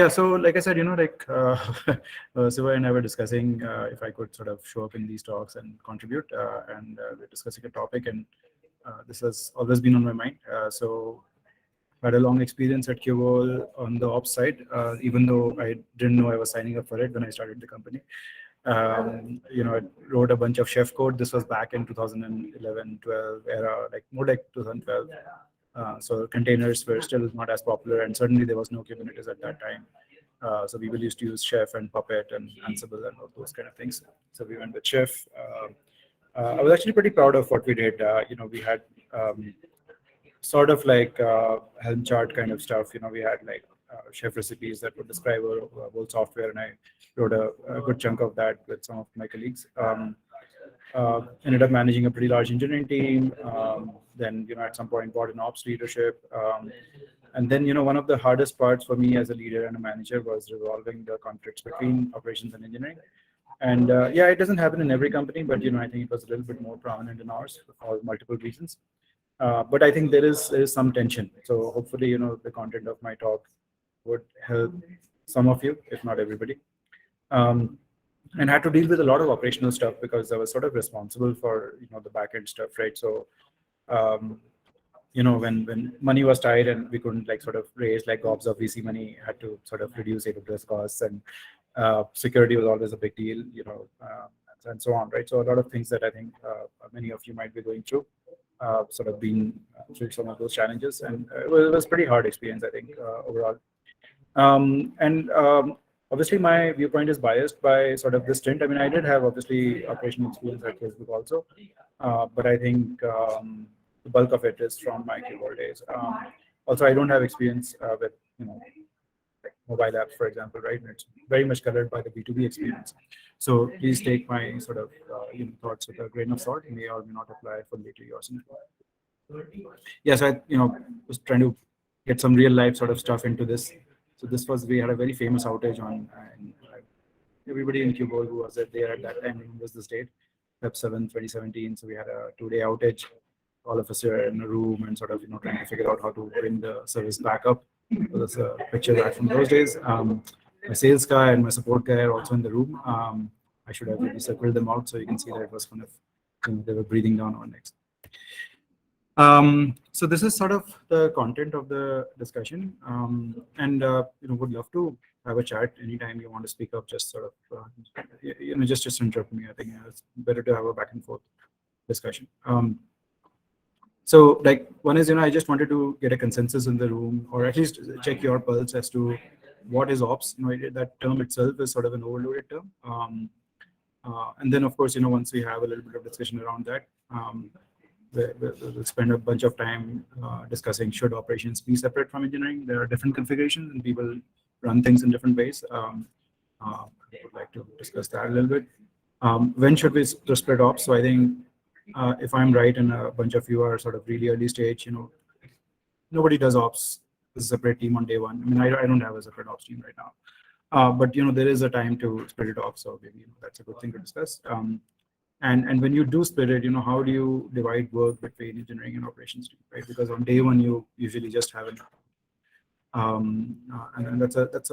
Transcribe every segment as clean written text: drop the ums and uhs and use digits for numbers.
Yeah, so like I said, Siva and I were discussing if I could sort of show up in these talks and contribute, and we're discussing a topic, and this has always been on my mind. So I had a long experience at Qvol on the ops side, even though I didn't know I was signing up for it when I started the company. I wrote a bunch of chef code. This was back in 2011, 12 era, like more like 2012. So containers were still not as popular, and certainly there was no Kubernetes at that time. So people used to use Chef and Puppet and Ansible and all those kind of things. So we went with Chef. I was actually pretty proud of what we did. We had sort of like Helm chart kind of stuff. We had like chef recipes that would describe our whole software, and I wrote a good chunk of that with some of my colleagues. Ended up managing a pretty large engineering team. Then, at some point bought an ops leadership. And then, one of the hardest parts for me as a leader and a manager was resolving the conflicts between operations and engineering. And yeah, it doesn't happen in every company, but, I think it was a little bit more prominent in ours for multiple reasons. But I think there is some tension. So hopefully, the content of my talk would help some of you, if not everybody. And had to deal with a lot of operational stuff because I was sort of responsible for the backend stuff, right? So when money was tight and we couldn't like sort of raise like gobs of VC money, had to sort of reduce AWS costs, and security was always a big deal, and so on, right? So a lot of things that I think many of you might be going through, sort of been through some of those challenges, and it was pretty hard experience, I think, overall. Obviously, my viewpoint is biased by sort of this stint. I mean, I did have obviously operational experience at Facebook also, but I think the bulk of it is from my keyboard days. Also, I don't have experience with like mobile apps, for example, right? And it's very much colored by the B2B experience. So please take my sort of thoughts with a grain of salt. May or may not apply fully to yours. Yes, I was trying to get some real life sort of stuff into this. So we had a very famous outage on, and everybody in Qvol who was there at that time remembers this date, Feb 7, 2017. So we had a 2-day outage. All of us were in a room and sort of trying to figure out how to bring the service back up. So that's a picture back from those days. My sales guy and my support guy are also in the room. I should have maybe circled them out so you can see that it was kind of they were breathing down our necks. So this is sort of the content of the discussion, and would love to have a chat anytime you want to speak up. Just sort of just interrupt me. I think it's better to have a back and forth discussion. So like one is I just wanted to get a consensus in the room, or at least check your pulse as to what is ops. That term itself is sort of an overloaded term. And then of course once we have a little bit of discussion around that. We'll spend a bunch of time discussing should operations be separate from engineering. There are different configurations and people run things in different ways. I would like to discuss that a little bit. When should we split ops? So I think if I'm right and a bunch of you are sort of really early stage, nobody does ops as a separate team on day one. I mean, I don't have a separate ops team right now. But there is a time to split it off. So maybe that's a good thing to discuss. And when you do split it, how do you divide work between engineering and operations team, right? Because on day one, you usually just have enough. And that's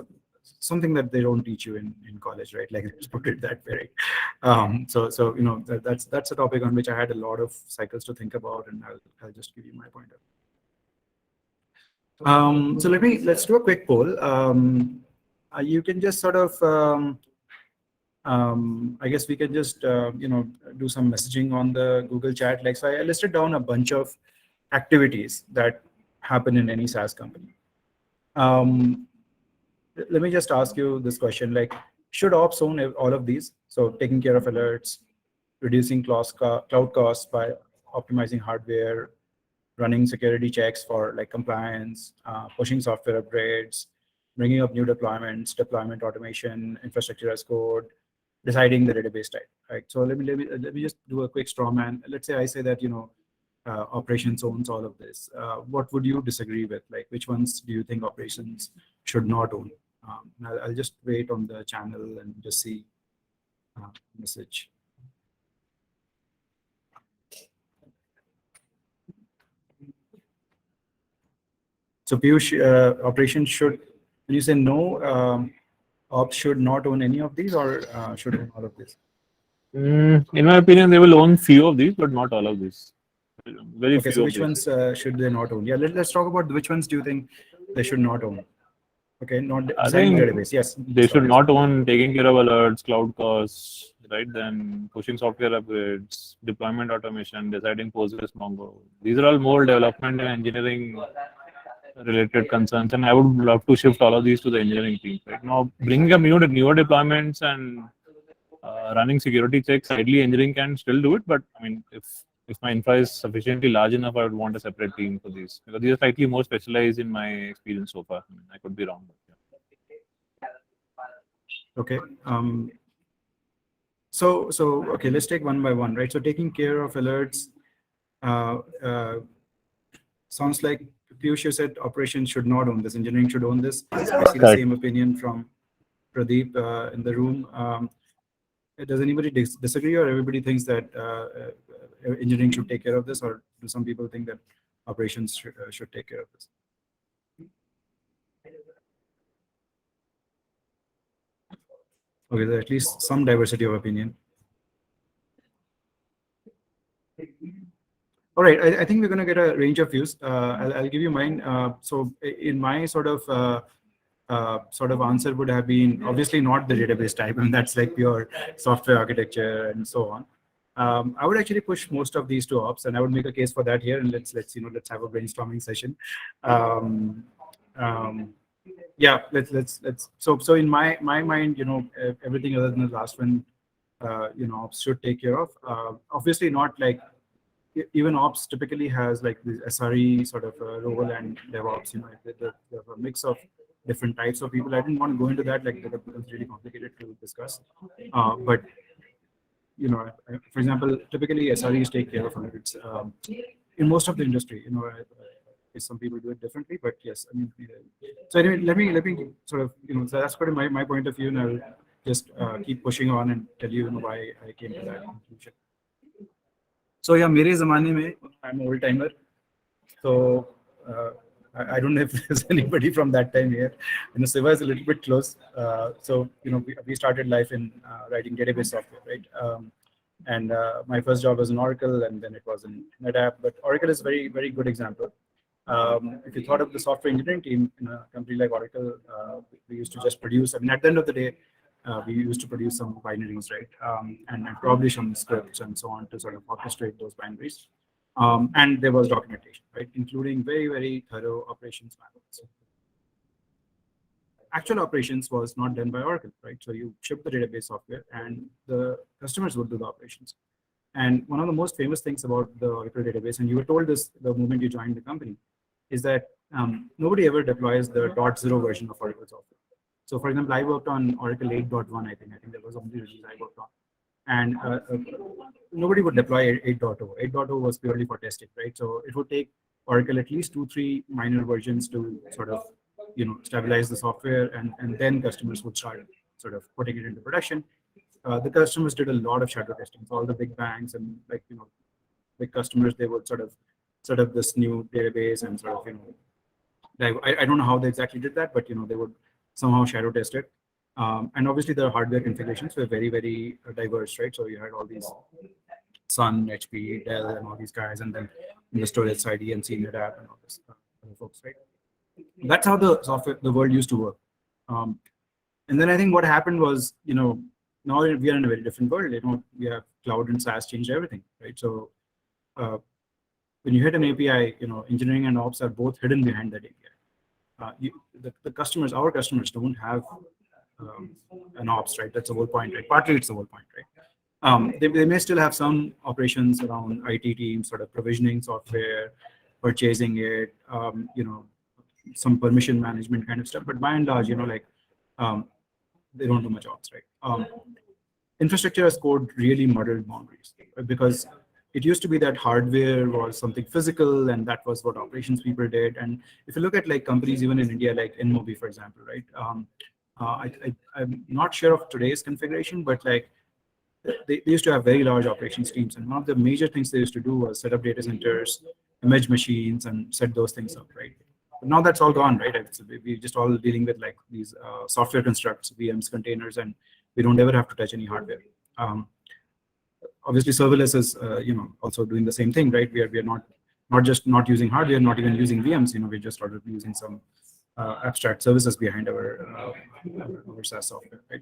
something that they don't teach you in college, right? Like let's put it that way. So that's a topic on which I had a lot of cycles to think about, and I'll just give you my point of view. So let's do a quick poll. You can just sort of I guess we can just do some messaging on the Google chat. Like, so I listed down a bunch of activities that happen in any SaaS company. Let me just ask you this question: like, should ops own all of these? So taking care of alerts, reducing cloud costs by optimizing hardware, running security checks for like compliance, pushing software upgrades, bringing up new deployments, deployment automation, infrastructure as code, deciding the database type, right? So let me just do a quick straw man. Let's say I say that operations owns all of this. What would you disagree with? Like, which ones do you think operations should not own? I'll just wait on the channel and just see message. So Piyush, operations should when you say no, ops should not own any of these, or should own all of this? In my opinion, they will own few of these, but not all of these. Very Okay, few so of which these. ones should they not own? Yeah, let's talk about which ones do you think they should not own? Okay, not I designing think database. Yes, they should not own taking care of alerts, cloud costs, right? Then pushing software upgrades, deployment automation, deciding Postgres, Mongo. These are all more development and engineering related concerns, and I would love to shift all of these to the engineering team. Right now, bringing up newer deployments and running security checks, ideally engineering can still do it. But I mean, if my infra is sufficiently large enough, I would want a separate team for these because these are slightly more specialized in my experience so far. I mean, I could be wrong. But yeah. Okay. So okay, let's take one by one, right? So taking care of alerts sounds like Piyush, you said operations should not own this, engineering should own this. I see the same opinion from Pradeep in the room. Does anybody disagree, or everybody thinks that engineering should take care of this, or do some people think that operations should take care of this? Okay, there's at least some diversity of opinion. All right, I think we're going to get a range of views. I'll give you mine. So in my sort of answer would have been obviously not the database type, and that's like pure software architecture and so on. I would actually push most of these to ops, and I would make a case for that here. And let's have a brainstorming session. Yeah, let's. So in my mind, everything other than the last one, ops should take care of. Obviously not like. Even ops typically has like the SRE sort of role and DevOps, there's a mix of different types of people. I didn't want to go into that, like that becomes really complicated to discuss. But for example, typically SREs take care of alerts. In most of the industry, some people do it differently, but yes, I mean. So anyway, let me sort of so that's sort of my point of view, and I'll just keep pushing on and tell you why I came to that conclusion. So yeah, मेरे ज़माने में I'm an old timer, so I don't know if there's anybody from that time here. Siva is a little bit close. So we started life in writing database software, right? And my first job was in Oracle, and then it was in NetApp. But Oracle is a very, very good example. If you thought of the software engineering team in a company like Oracle, we used to just produce. I mean, at the end of the day, we used to produce some binaries, right? And probably some scripts and so on to sort of orchestrate those binaries. And there was documentation, right? Including very, very thorough operations manuals. Actual operations was not done by Oracle, right? So you ship the database software and the customers would do the operations. And one of the most famous things about the Oracle database, and you were told this the moment you joined the company, is that nobody ever deploys the .0 version of Oracle software. So for example, I worked on Oracle 8.1, I think that was the only release I worked on. And nobody would deploy 8.0. 8.0 was purely for testing, right? So it would take Oracle at least 2-3 minor versions to sort of, stabilize the software, and then customers would start sort of putting it into production. The customers did a lot of shadow testing. So all the big banks and big customers, they would sort of set up this new database and sort of, I don't know how they exactly did that, but they would somehow shadow test it. And obviously the hardware configurations were very, very diverse, right? So you had all these Sun, HP, Dell, and all these guys, and then in the storage side, EMC, NetApp, and all this other folks, right? That's how the world used to work. And then I think what happened was, now we are in a very different world. We have cloud and SaaS changed everything, right? So when you hit an API, engineering and ops are both hidden behind that API. The customers, our customers, don't have an ops, right? That's the whole point, right? Partly it's the whole point, right? They may still have some operations around IT teams, sort of provisioning software, purchasing it, some permission management kind of stuff. But by and large, they don't do much ops, right? Infrastructure as code really muddled boundaries, right? Because it used to be that hardware was something physical, and that was what operations people did. And if you look at like companies even in India, like InMobi, for example, right? I'm not sure of today's configuration, but like they used to have very large operations teams, and one of the major things they used to do was set up data centers, image machines, and set those things up, right? now that's all gone, right? We're just all dealing with like these software constructs, VMs, containers, and we don't ever have to touch any hardware. Obviously, serverless is also doing the same thing, right? We are not just not using hardware, not even using VMs. We just started using some abstract services behind our SaaS software, right?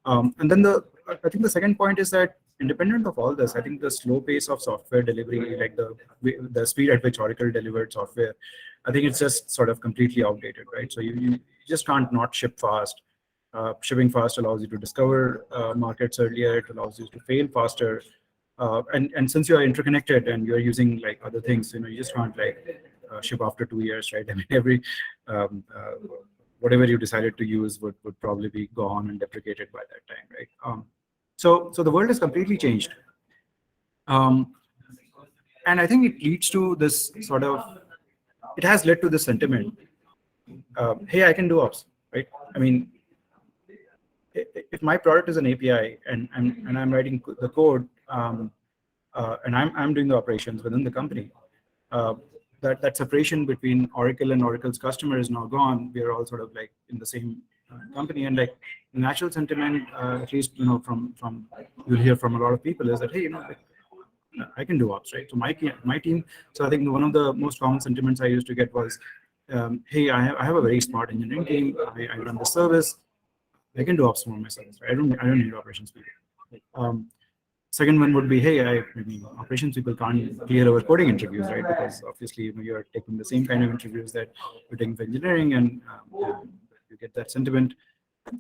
And then I think the second point is that independent of all this, I think the slow pace of software delivery, like the speed at which Oracle delivered software, I think it's just sort of completely outdated, right? So you just can't not ship fast. Shipping fast allows you to discover markets earlier. It allows you to fail faster. And since you are interconnected and you're using like other things, you just can't like ship after 2 years, right? I mean, every whatever you decided to use would probably be gone and deprecated by that time, right? So the world has completely changed. And I think it leads to this sort of, it has led to this sentiment. Hey, I can do ops, right? I mean, if my product is an API and I'm writing the code and I'm doing the operations within the company, that separation between Oracle and Oracle's customer is now gone. We are all sort of like in the same company, and like the natural sentiment, at least from you'll hear from a lot of people, is that hey, like, I can do ops, right? So my team. So I think one of the most common sentiments I used to get was, hey, I have a very smart engineering team. I run the service. I can do ops for myself. Right? I don't need operations people. Second one would be, hey, operations people can't clear our coding interviews, right? Because obviously you're taking the same kind of interviews that you're taking for engineering, and you get that sentiment.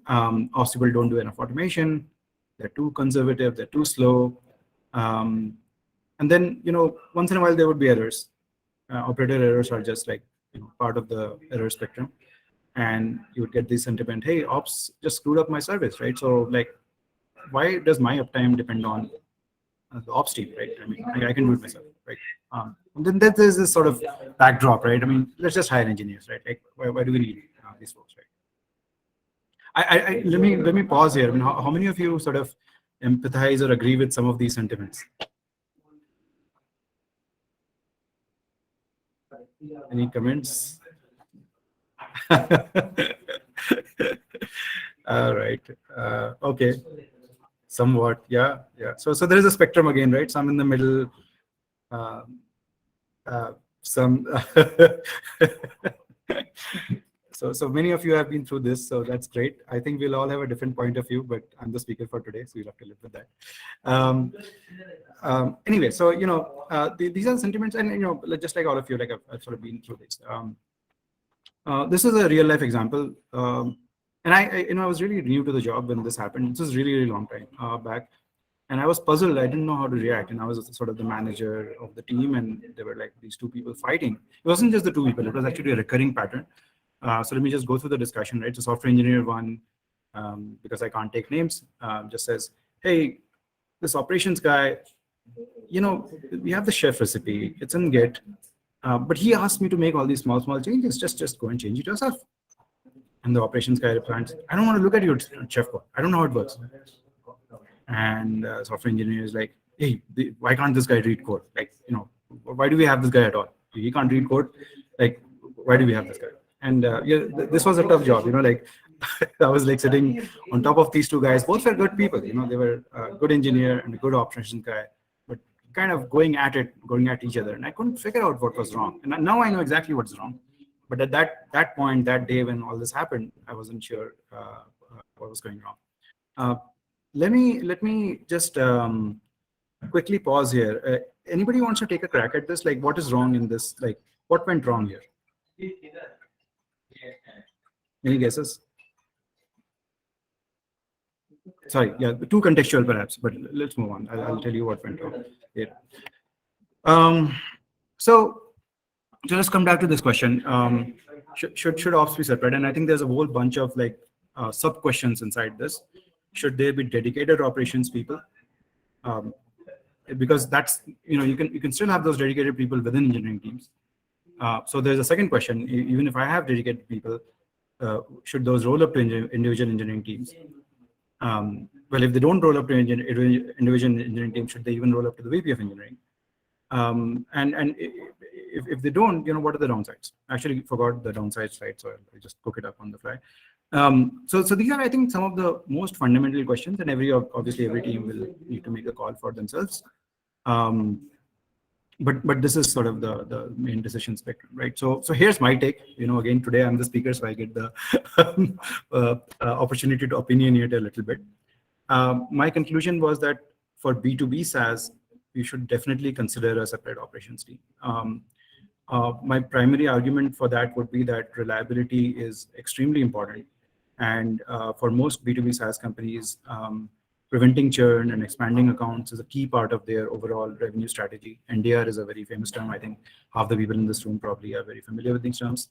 Ops people don't do enough automation. They're too conservative. They're too slow. And then once in a while there would be errors. Operator errors are just like part of the error spectrum, and you would get this sentiment, hey, ops just screwed up my service, right? So like, why does my uptime depend on the ops team, right? I mean, I can do it myself, right? And then there's this sort of backdrop, right? I mean, let's just hire engineers, right? Like, why do we need these folks, right? Let me pause here. I mean, how many of you sort of empathize or agree with some of these sentiments? Any comments? All right. Okay. Somewhat. Yeah. So there is a spectrum again, right? Some in the middle. Some. So many of you have been through this, so that's great. I think we'll all have a different point of view, but I'm the speaker for today, so you'll have to live with that. Anyway, so these are the sentiments, and just like all of you, like I've sort of been through this. This is a real life example, and I was really new to the job when this happened. This was really long time back, and I was puzzled. I didn't know how to react, and I was sort of the manager of the team, and there were like these two people fighting. It wasn't just the two people; it was actually a recurring pattern. So let me just go through the discussion, right? So software engineer one, because I can't take names, just says, hey, this operations guy, we have the chef recipe. It's in Git. But he asked me to make all these small changes. Just go and change it yourself. And the operations guy replies, I don't want to look at your chef code. I don't know how it works. And software engineer is like, hey, why can't this guy read code? Like, why do we have this guy at all? He can't read code. Like, why do we have this guy? And this was a tough job. Like I was like sitting on top of these two guys. Both were good people. They were a good engineer and a good operations guy, but kind of going at each other, and I couldn't figure out what was wrong. And now I know exactly what's wrong, but at that point, that day when all this happened, I wasn't sure what was going wrong. Let me just quickly pause here. Anybody wants to take a crack at this? Like, what is wrong in this? Like, what went wrong here? Any guesses? Sorry, yeah, too contextual perhaps, but let's move on. I'll tell you what went wrong here. So let's come back to this question. Should ops be separate? And I think there's a whole bunch of like sub questions inside this. Should there be dedicated operations people? Because that's you can still have those dedicated people within engineering teams. So there's a second question. Even if I have dedicated people, should those roll up to individual engineering teams? Well, if they don't roll up to individual engineering teams, should they even roll up to the VP of engineering? And if they don't, what are the downsides? Actually, forgot the downside slide, so I'll just cook it up on the fly. So these are, I think, some of the most fundamental questions, and obviously every team will need to make a call for themselves. But this is sort of the main decision spectrum, right? So here's my take. Again, today I'm the speaker, so I get the opportunity to opinionate a little bit. My conclusion was that for B2B SaaS, you should definitely consider a separate operations team. My primary argument for that would be that reliability is extremely important. And for most B2B SaaS companies, preventing churn and expanding accounts is a key part of their overall revenue strategy. NDR is a very famous term. I think half the people in this room probably are very familiar with these terms.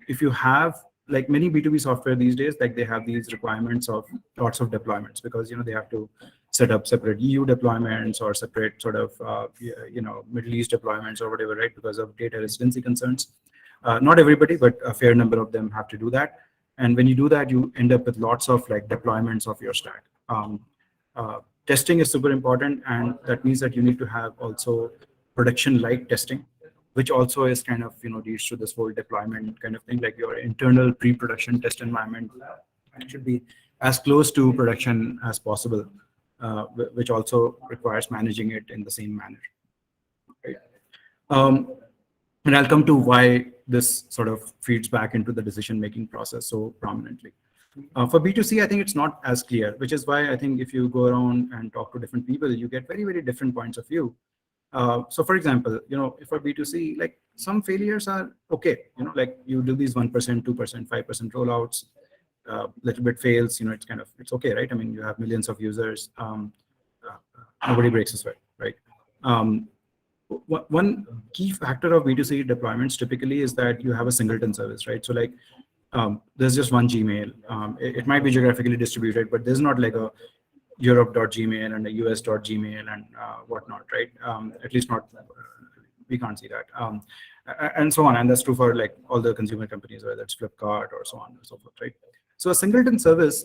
If you have, like many B2B software these days, like they have these requirements of lots of deployments because, they have to set up separate EU deployments or separate sort of, Middle East deployments or whatever, right? Because of data residency concerns. Not everybody, but a fair number of them have to do that. And when you do that, you end up with lots of like deployments of your stack. Testing is super important, and that means that you need to have also production-like testing, which also is kind of, leads to this whole deployment kind of thing. Like your internal pre-production test environment should be as close to production as possible, which also requires managing it in the same manner. Right? And I'll come to why this sort of feeds back into the decision-making process so prominently. For B2C, I think it's not as clear, which is why I think if you go around and talk to different people, you get very, very different points of view. So for example, if for B2C, like some failures are okay, like you do these 1%, 2%, 5% rollouts, little bit fails, it's okay, right? I mean, you have millions of users, nobody breaks a sweat, right? One key factor of B2C deployments typically is that you have a singleton service, right? So like, there's just one Gmail. It might be geographically distributed, but there's not like a Europe.Gmail and a US.Gmail and whatnot, right? At least not, we can't see that. And so on. And that's true for like all the consumer companies, whether it's Flipkart or so on and so forth, right? So a singleton service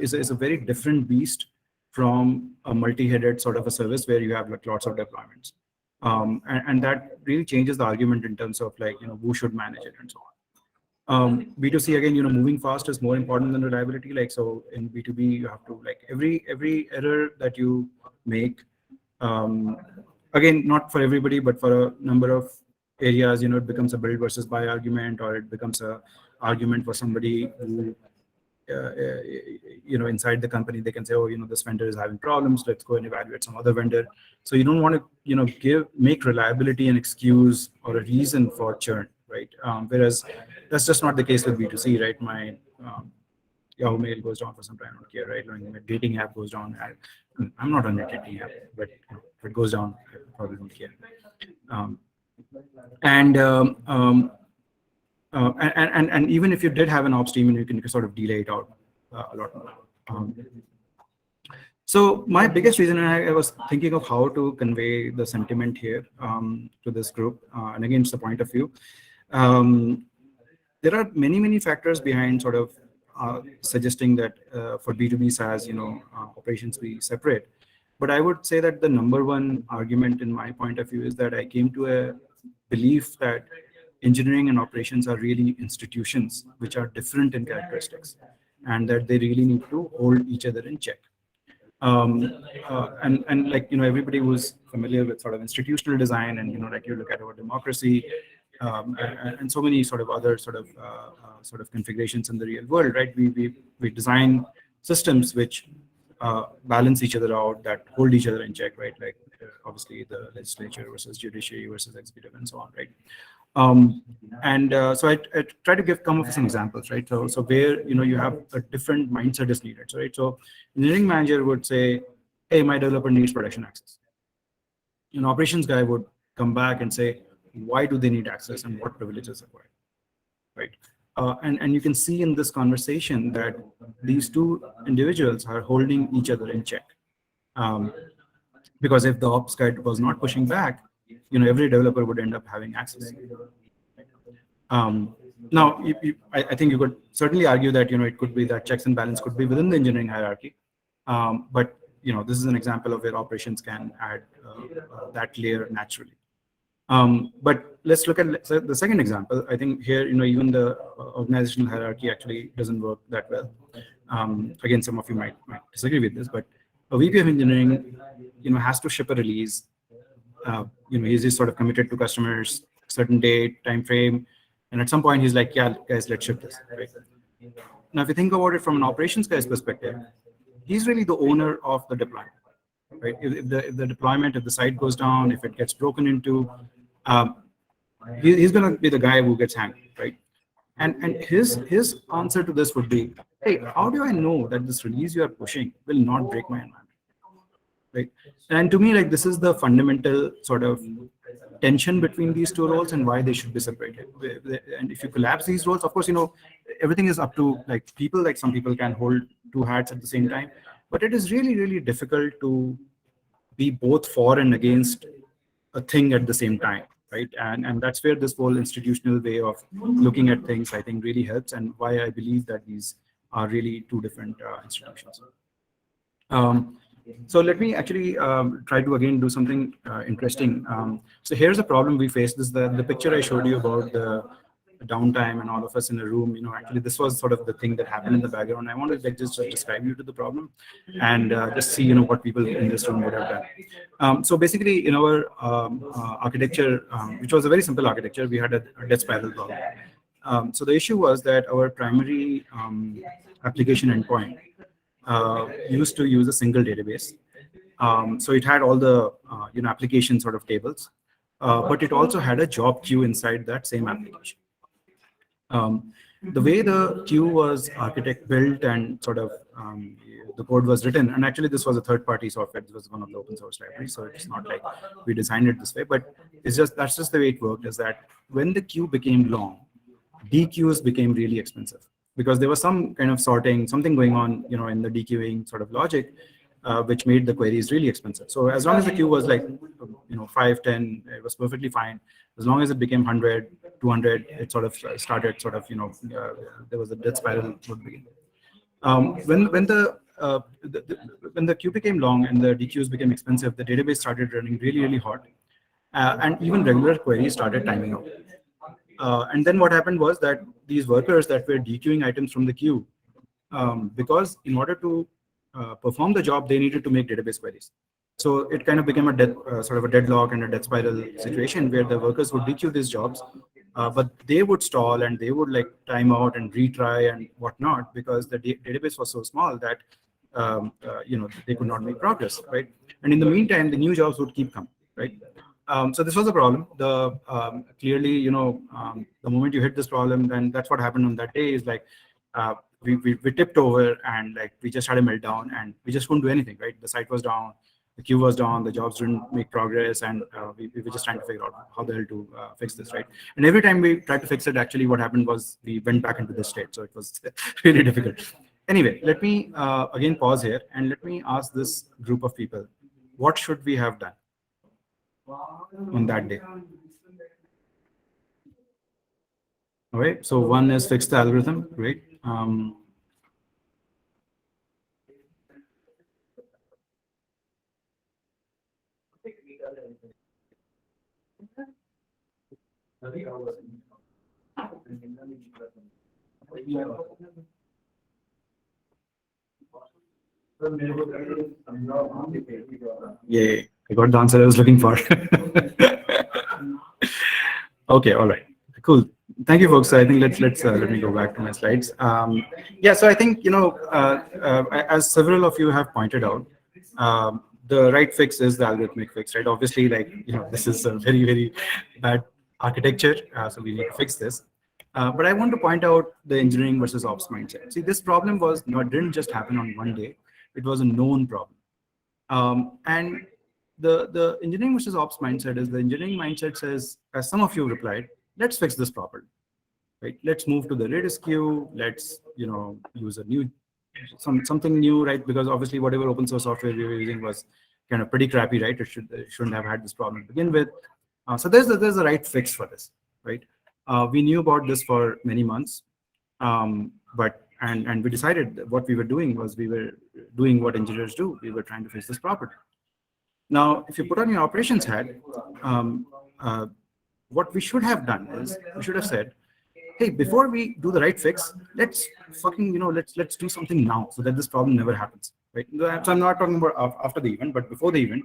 is a very different beast from a multi-headed sort of a service where you have like lots of deployments. And that really changes the argument in terms of like, who should manage it and so on. B2C, again, moving fast is more important than reliability. Like, so in B2B, you have to like every error that you make, again, not for everybody, but for a number of areas, it becomes a build versus buy argument, or it becomes a argument for somebody who, inside the company, they can say, oh, this vendor is having problems, let's go and evaluate some other vendor. So you don't want to, make reliability an excuse or a reason for churn, right? Whereas that's just not the case with B2C, right? My Yahoo Mail goes down for some time, I don't care, right? My dating app goes down. I'm not on a dating app, but if it goes down, I probably don't care. And even if you did have an ops team, and you can sort of delay it out a lot more. So my biggest reason, and I was thinking of how to convey the sentiment here to this group, and again, it's the point of view. There are many factors behind sort of suggesting that for B2B SaaS, operations be separate. But I would say that the number one argument in my point of view is that I came to a belief that engineering and operations are really institutions which are different in characteristics, and that they really need to hold each other in check. And like, everybody who's familiar with sort of institutional design, and, like you look at our democracy, and so many sort of other sort of configurations in the real world, right? We design systems which balance each other out, that hold each other in check, right? Like obviously the legislature versus judiciary versus executive and so on, right? So I try to come up with some examples, right? So where, you have a different mindset is needed, right? So engineering manager would say, hey, my developer needs production access. An operations guy would come back and say, why do they need access and what privileges are required, right? And you can see in this conversation that these two individuals are holding each other in check. Because if the ops guy was not pushing back, every developer would end up having access. Now, I think you could certainly argue that, it could be that checks and balance could be within the engineering hierarchy. But, this is an example of where operations can add that layer naturally. But let's look at the second example. I think here, even the organizational hierarchy actually doesn't work that well. Again, some of you might disagree with this, but a VP of engineering, has to ship a release. He's just sort of committed to customers, certain date, time frame, and at some point he's like, yeah, guys, let's ship this. Right? Now, if you think about it from an operations guy's perspective, he's really the owner of the deployment. Right? If the deployment, if the site goes down, if it gets broken into, he's going to be the guy who gets hanged, right? And his answer to this would be, hey, how do I know that this release you are pushing will not break my environment? Right? And to me, like, this is the fundamental sort of tension between these two roles and why they should be separated. And if you collapse these roles, of course, everything is up to like people. Like some people can hold two hats at the same time, but it is really, really difficult to be both for and against a thing at the same time, right? And that's where this whole institutional way of looking at things, I think, really helps, and why I believe that these are really two different institutions. So let me actually try to again do something interesting. So here's a problem we faced. This is the picture I showed you about the downtime and all of us in a room. Actually this was sort of the thing that happened in the background. I wanted to just describe you to the problem and just see what people in this room would have done. So basically in our architecture, which was a very simple architecture, we had a death spiral problem. So the issue was that our primary application endpoint used to use a single database. So it had all the application sort of tables, but it also had a job queue inside that same application. The way the queue was built and sort of the code was written, and actually this was a third-party software. This was one of the open source libraries, so it's not like we designed it this way, but that's just the way it worked. Is that when the queue became long, dequeues became really expensive, because there was some kind of sorting, something going on, in the dequeuing sort of logic, which made the queries really expensive. So as long as the queue was like, 5, 10, it was perfectly fine. As long as it became 100, 200, it sort of started sort of, there was a death spiral would begin. When the queue became long and the dequeues became expensive, the database started running really, really hot, and even regular queries started timing out. And then what happened was that these workers that were dequeuing items from the queue, because in order to perform the job, they needed to make database queries. So it kind of became a sort of a deadlock and a death spiral situation where the workers would dequeue these jobs, but they would stall and they would like time out and retry and whatnot, because the database was so small that they could not make progress, right? And in the meantime, the new jobs would keep coming, right? So this was a problem. Clearly, the moment you hit this problem, then that's what happened on that day is like we tipped over and like we just had a meltdown and we just couldn't do anything, right? The site was down, the queue was down, the jobs didn't make progress, and we were just trying to figure out how the hell to fix this, right? And every time we tried to fix it, actually what happened was we went back into this state. So it was really difficult. Anyway, let me again pause here and let me ask this group of people, what should we have done on that day? All right, so one is fix the algorithm, great. Yeah, I got the answer I was looking for. Okay, all right, cool. Thank you, folks. I think let me go back to my slides. Yeah, so I think as several of you have pointed out, the right fix is the algorithmic fix, right? Obviously, like this is a very, very bad architecture, so we need to fix this. But I want to point out the engineering versus ops mindset. See, this problem didn't just happen on one day. It was a known problem. And the engineering versus ops mindset is the engineering mindset says, as some of you replied, let's fix this problem, right? Let's move to the latest queue. Let's use a new something new, right? Because obviously whatever open source software we were using was kind of pretty crappy, right? It shouldn't have had this problem to begin with. So there's a right fix for this, right? We knew about this for many months, but we decided that what we were doing was we were doing what engineers do. We were trying to fix this property. Now, if you put on your operations hat, what we should have done is we should have said, hey, before we do the right fix, let's fucking, let's do something now so that this problem never happens, right? So I'm not talking about after the event, but before the event,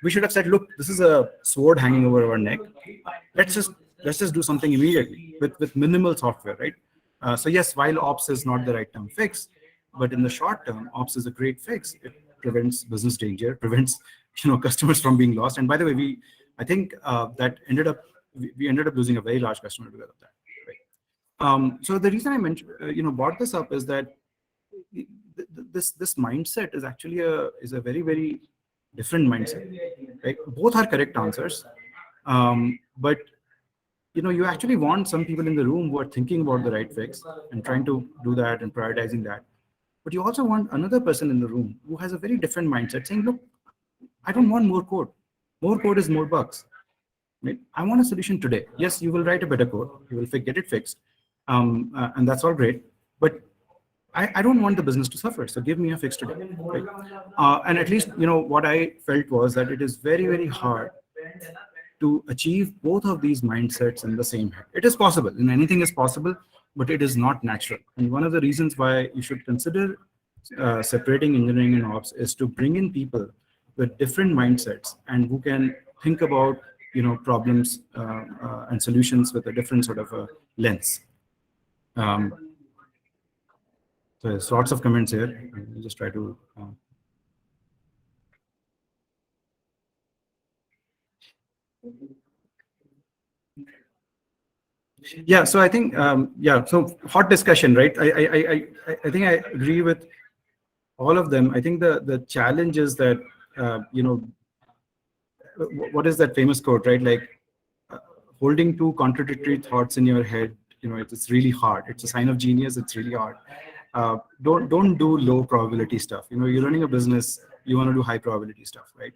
we should have said, look, this is a sword hanging over our neck. Let's just do something immediately with minimal software, right? So yes, while ops is not the right term fix, but in the short term, ops is a great fix. It prevents business danger, prevents customers from being lost. And by the way, I think that we ended up losing a very large customer because of that. So the reason I mentioned, brought this up is that this mindset is actually a very, very different mindset, right? Both are correct answers, but you actually want some people in the room who are thinking about the right fix and trying to do that and prioritizing that. But you also want another person in the room who has a very different mindset, saying, look, I don't want more code. More code is more bugs. Right? I want a solution today. Yes, you will write a better code. You will get it fixed. And that's all great. But I don't want the business to suffer. So give me a fix today. Right? And at least, what I felt was that it is very, very hard to achieve both of these mindsets in the same head. It is possible, and anything is possible, but it is not natural. And one of the reasons why you should consider separating engineering and ops is to bring in people with different mindsets and who can think about problems and solutions with a different sort of a lens. So there's lots of comments here. I'll just try to. Yeah, so I think so hot discussion, right? I think I agree with all of them. I think the challenge is that what is that famous quote, right? Like holding two contradictory thoughts in your head, it's really hard. It's a sign of genius. It's really hard. Don't do low probability stuff. You're running a business. You want to do high probability stuff, right?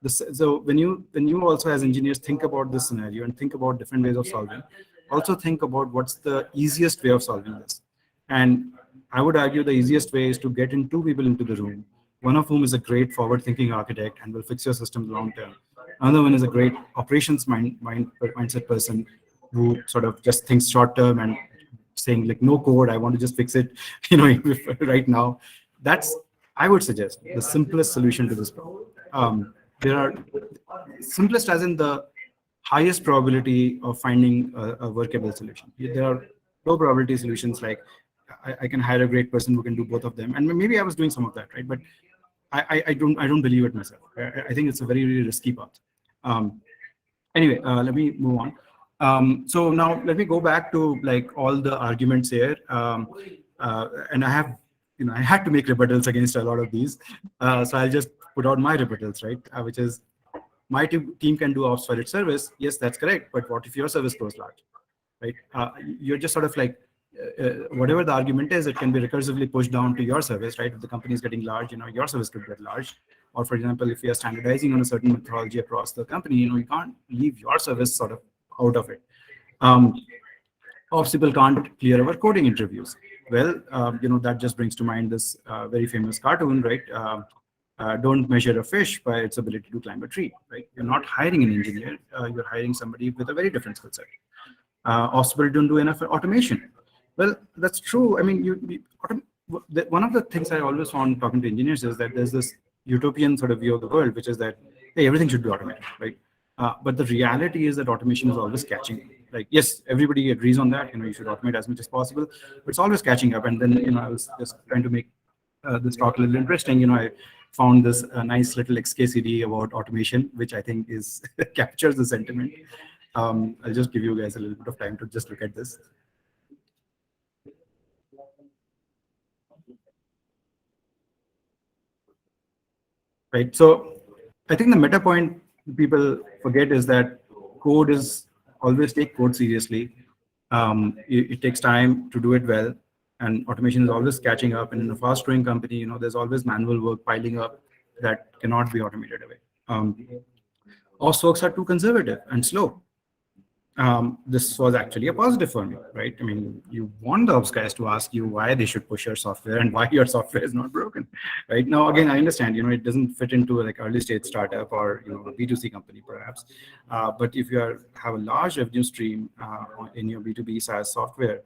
So when you also as engineers think about this scenario and think about different ways of solving, also think about what's the easiest way of solving this. And I would argue the easiest way is to get two people into the room, one of whom is a great forward-thinking architect and will fix your system long term. Another one is a great operations mindset person who sort of just thinks short term and saying like no code, I want to just fix it, right now. That's, I would suggest, the simplest solution to this problem. There are simplest as in the highest probability of finding a workable solution. There are low probability solutions like I can hire a great person who can do both of them, and maybe I was doing some of that, right? But I don't believe it myself. I think it's a very, very risky path. Anyway, let me move on. So now let me go back to like all the arguments here, and I have, I had to make rebuttals against a lot of these. So I'll just put out my rebuttals, right? Which is my team can do ops for its service. Yes, that's correct. But what if your service grows large, right? You're just sort of like, whatever the argument is, it can be recursively pushed down to your service, right? If the company is getting large, your service could get large. Or for example, if you are standardizing on a certain methodology across the company, you can't leave your service sort of out of it. Ops people can't clear our coding interviews. Well, that just brings to mind this very famous cartoon, right? Don't measure a fish by its ability to climb a tree, right? You're not hiring an engineer, you're hiring somebody with a very different skill set. Ops people don't do enough automation. Well, that's true. I mean, one of the things I always found talking to engineers is that there's this utopian sort of view of the world, which is that, hey, everything should be automated, right? But the reality is that automation is always catching. Like, yes, everybody agrees on that. You should automate as much as possible, but it's always catching up. And then, I was just trying to make this talk a little interesting. I found this nice little XKCD about automation, which I think is captures the sentiment. I'll just give you guys a little bit of time to just look at this. Right. So I think the meta point people forget is that code is always take code seriously. It takes time to do it well, and automation is always catching up. And in a fast-growing company, there's always manual work piling up that cannot be automated away. Ops folks are too conservative and slow. this was actually a positive for me, right? I mean, you want the ops guys to ask you why they should push your software and why your software is not broken, right? Now, again, I understand, it doesn't fit into like early stage startup or, a B2C company perhaps. But if have a large revenue stream in your B2B SaaS software,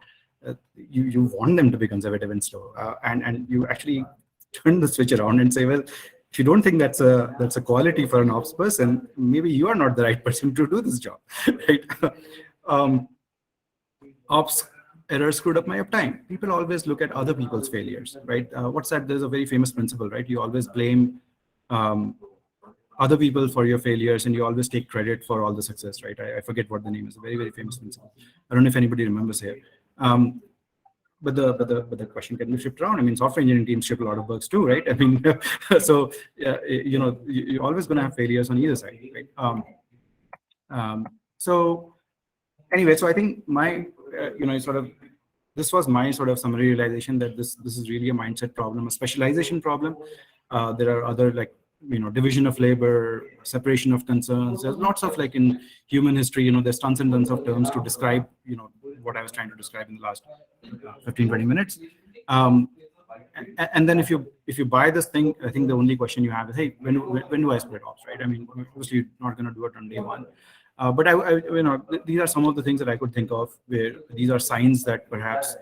you want them to be conservative and slow. And you actually turn the switch around and say, well, if you don't think that's a quality for an ops person, maybe you are not the right person to do this job, right? Ops errors screwed up my uptime. People always look at other people's failures, right? What's that? There's a very famous principle, right? You always blame other people for your failures, and you always take credit for all the success, right? I forget what the name is. A very, very famous principle. I don't know if anybody remembers here. But the question can be flipped around. I mean, software engineering teams ship a lot of bugs too, right? I mean, so you're always going to have failures on either side, right? So anyway, so I think my this was my sort of summary realization that this is really a mindset problem, a specialization problem. There are other division of labor, separation of concerns. There's lots of in human history, there's tons and tons of terms to describe, what I was trying to describe in the last 15-20 minutes. And then if you buy this thing, I think the only question you have is, hey, when do I split ops, right? I mean, obviously you're not going to do it on day one. But these are some of the things that I could think of where these are signs that perhaps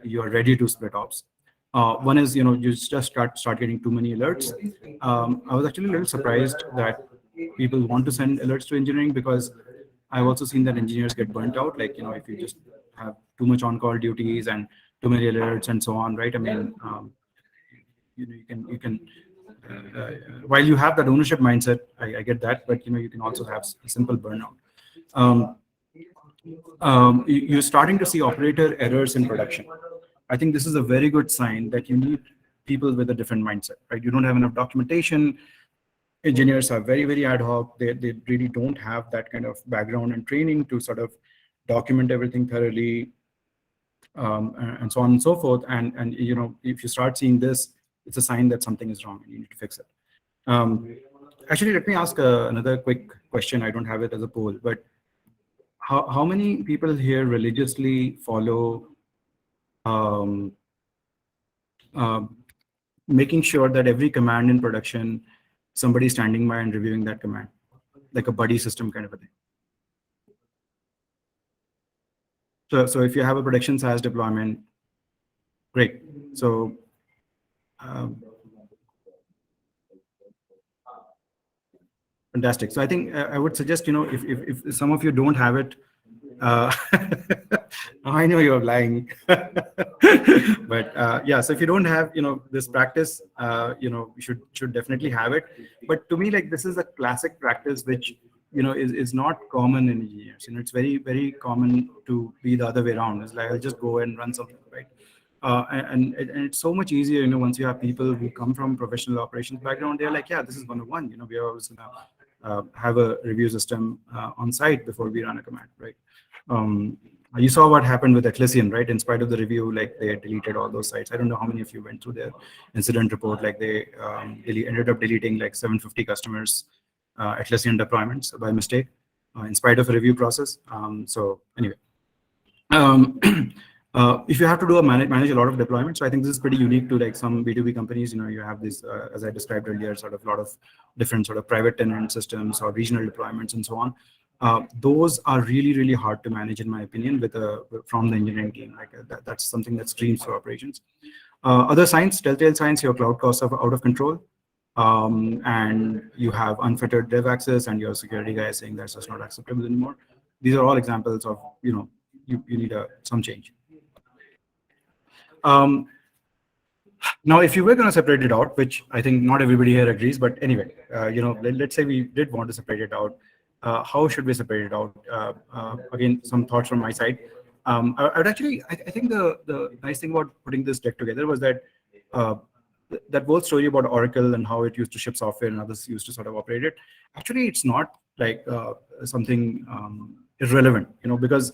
you're ready to split ops. One is, you just start getting too many alerts. I was actually a little surprised that people want to send alerts to engineering, because I've also seen that engineers get burnt out. If you just have too much on-call duties and too many alerts and so on, right? I mean, you can while you have that ownership mindset, I get that, but you can also have a simple burnout. You're starting to see operator errors in production. I think this is a very good sign that you need people with a different mindset, right? You don't have enough documentation. Engineers are very, very ad hoc. They really don't have that kind of background and training to sort of document everything thoroughly, and so on and so forth. And if you start seeing this, it's a sign that something is wrong and you need to fix it. Actually, let me ask another quick question. I don't have it as a poll, but how many people here religiously follow making sure that every command in production, somebody's standing by and reviewing that command, like a buddy system kind of a thing? So if you have a production SaaS deployment, great. So fantastic. So I think I would suggest, if some of you don't have it, I know you're lying, but yeah. So if you don't have, this practice, you should definitely have it. But to me, this is a classic practice which is not common in engineers. It's very, very common to be the other way around. It's like, I'll just go and run something, right? And it's so much easier, once you have people who come from professional operations background. They're like, yeah, this is 101. We are always gonna have a review system on site before we run a command, right? You saw what happened with Atlassian, right? In spite of the review, they deleted all those sites. I don't know how many of you went through their incident report. They ended up deleting 750 customers Atlassian deployments by mistake, in spite of a review process. So anyway, if you have to manage a lot of deployments, so I think this is pretty unique to some B2B companies. You have this, as I described earlier, sort of a lot of different sort of private tenant systems or regional deployments and so on. Those are really, really hard to manage, in my opinion, from the engineering team. That's something that screams for operations. Other signs, telltale signs: your cloud costs are out of control, and you have unfettered dev access, and your security guy is saying that's just not acceptable anymore. These are all examples of you need some change. Now, if you were going to separate it out, which I think not everybody here agrees, but anyway, let's say we did want to separate it out. How should we separate it out? Again, some thoughts from my side. I would actually, I think the nice thing about putting this deck together was that that whole story about Oracle and how it used to ship software and others used to sort of operate it. Actually, it's not something irrelevant, because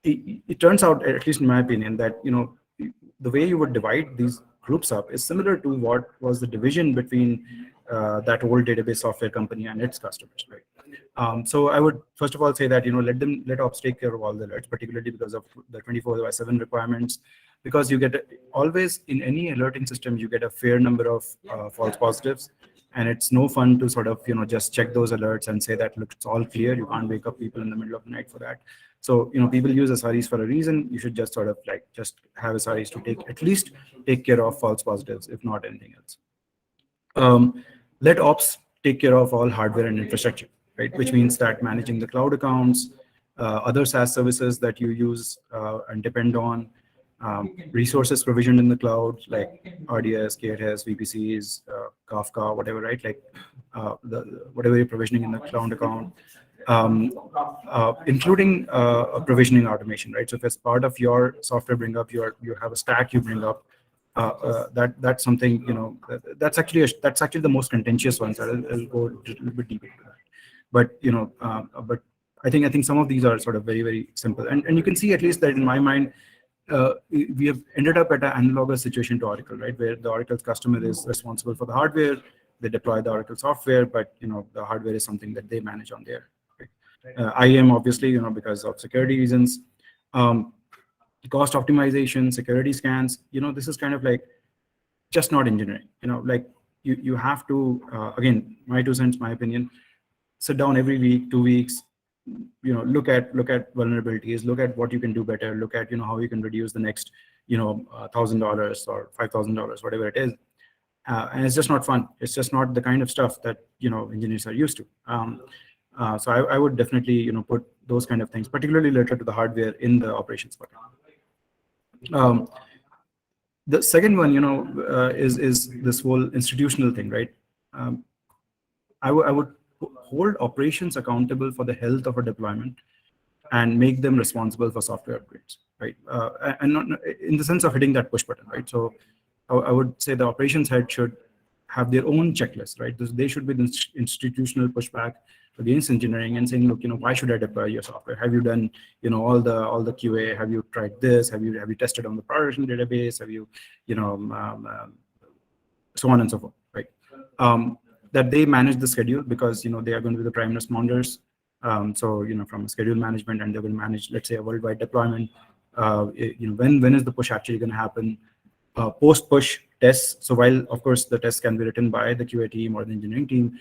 it turns out, at least in my opinion, that the way you would divide these groups up is similar to what was the division between that old database software company and its customers, right? So I would first of all say that, let ops take care of all the alerts, particularly because of the 24/7 requirements, because you get always in any alerting system, you get a fair number of false positives. And it's no fun to sort of, just check those alerts and say that, look, it's all clear. You can't wake up people in the middle of the night for that. So, people use SREs for a reason. You should just sort of just have SREs to at least take care of false positives, if not anything else. Let ops take care of all hardware and infrastructure, right? Which means that managing the cloud accounts, other SaaS services that you use and depend on, resources provisioned in the cloud, like RDS, KTS, VPCs, Kafka, whatever, right? Whatever you're provisioning in the cloud account, including provisioning automation, right? So if it's part of your software bring up, you have a stack you bring up, that's something, that's actually the most contentious one. So I'll go a little bit deeper into that. But I think some of these are sort of very, very simple, and you can see at least that in my mind, we have ended up at an analogous situation to Oracle, right? Where the Oracle's customer is responsible for the hardware, they deploy the Oracle software, but the hardware is something that they manage on their. IAM, obviously, because of security reasons, cost optimization, security scans. This is kind of just not engineering. You have to, again, my 2 cents, my opinion, sit down every week, 2 weeks, look at vulnerabilities, look at what you can do better, look at how you can reduce the next $1,000 or $5,000, whatever it is, and it's just not fun. It's just not the kind of stuff that engineers are used to. So I would definitely put those kind of things, particularly related to the hardware, in the operations bucket. The second one is this whole institutional thing, right? I would hold operations accountable for the health of a deployment and make them responsible for software upgrades, right? And not in the sense of hitting that push button, right? So I would say the operations head should have their own checklist, right? They should be the institutional pushback against engineering and saying, look, why should I deploy your software? Have you done, all the QA? Have you tried this? Have you tested on the production database? Have you, so on and so forth, right? That they manage the schedule, because they are going to be the prime responders. So from schedule management, and they will manage, let's say, a worldwide deployment. When is the push actually going to happen? Post push tests. So while of course the tests can be written by the QA team or the engineering team,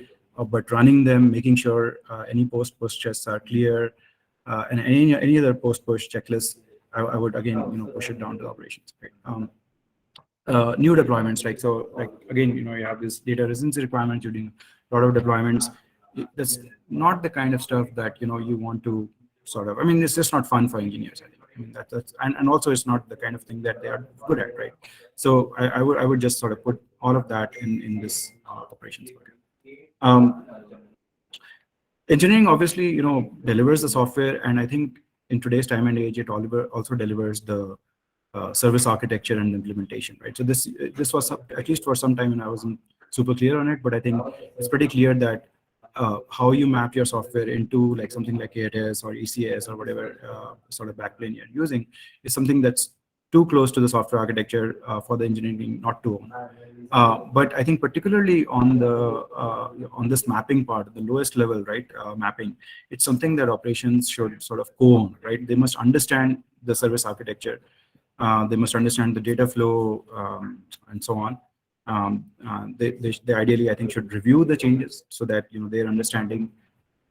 but running them, making sure any post push tests are clear, and any other post push checklists, I would again push it down to the operations. Right? New deployments, again, you have this data residency requirement. You're doing a lot of deployments. That's not the kind of stuff that you want to sort of. I mean, it's just not fun for engineers anymore. I mean, that's and also it's not the kind of thing that they are good at, right? So I would just sort of put all of that in this operations bucket. Engineering obviously delivers the software, and I think in today's time and age, it also delivers the service architecture and implementation, right? So this was, at least for some time, and I wasn't super clear on it, but I think it's pretty clear that how you map your software into something like ATS or ECS or whatever sort of backplane you're using is something that's too close to the software architecture for the engineering team not to own. But I think particularly on this mapping part, the lowest level, right, mapping, it's something that operations should sort of co-own, right? They must understand the service architecture. They must understand the data flow and so on. They ideally, I think, should review the changes so that their understanding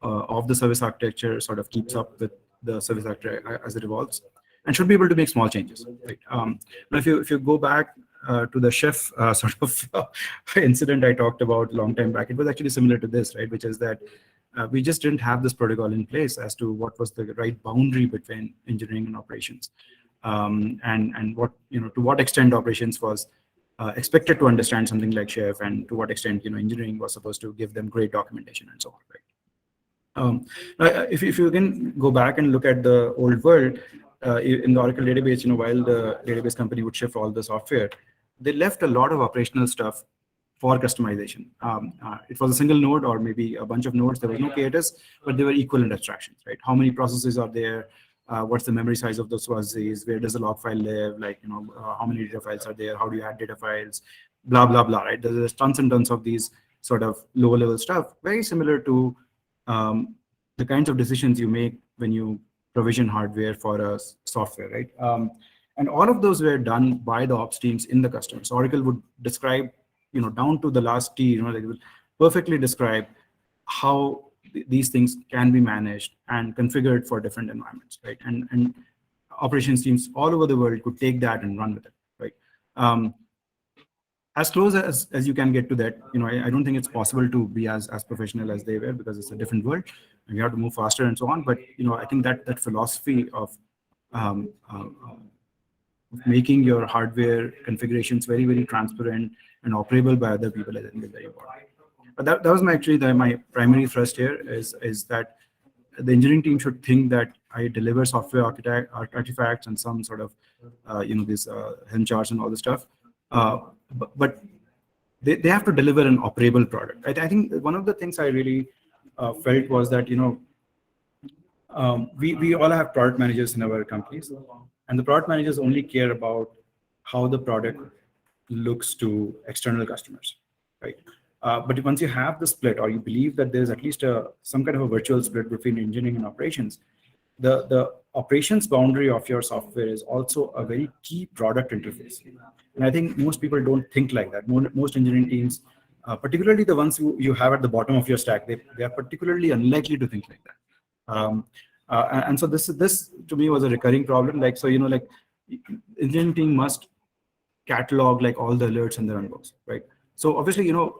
of the service architecture sort of keeps up with the service architecture as it evolves, and should be able to make small changes. Right? Now, if you go back to the chef sort of incident I talked about a long time back, it was actually similar to this, right? Which is that we just didn't have this protocol in place as to what was the right boundary between engineering and operations. And what to what extent operations was expected to understand something like chef, and to what extent engineering was supposed to give them great documentation and so on, right? If you can go back and look at the old world, in the Oracle database, while the database company would shift all the software, they left a lot of operational stuff for customization. It was a single node or maybe a bunch of nodes. There was no KTS, but they were equivalent abstractions, right? How many processes are there? What's the memory size of those processes? Where does the log file live? How many data files are there? How do you add data files? Blah, blah, blah, right? There's tons and tons of these sort of lower level stuff, very similar to the kinds of decisions you make when you provision hardware for a software, right? And all of those were done by the ops teams in the customers. Oracle would describe, down to the last T, they will perfectly describe how these things can be managed and configured for different environments, right? And operations teams all over the world could take that and run with it, right? As close as you can get to that, I don't think it's possible to be as professional as they were, because it's a different world and you have to move faster and so on. But I think that philosophy of making your hardware configurations very, very transparent and operable by other people, I think is very important. But that was my primary thrust here is that the engineering team should think that I deliver software artifacts and some sort of these Helm charts and all the stuff, but they have to deliver an operable product. I think one of the things I really felt was that we all have product managers in our companies, and the product managers only care about how the product looks to external customers, right? But once you have the split, or you believe that there's at least some kind of a virtual split between engineering and operations, the operations boundary of your software is also a very key product interface. And I think most people don't think like that. Most engineering teams, particularly the ones you have at the bottom of your stack, they are particularly unlikely to think like that. And so this to me was a recurring problem. Like, so, engineering team must catalog like all the alerts and the runbooks, right? So obviously, we don't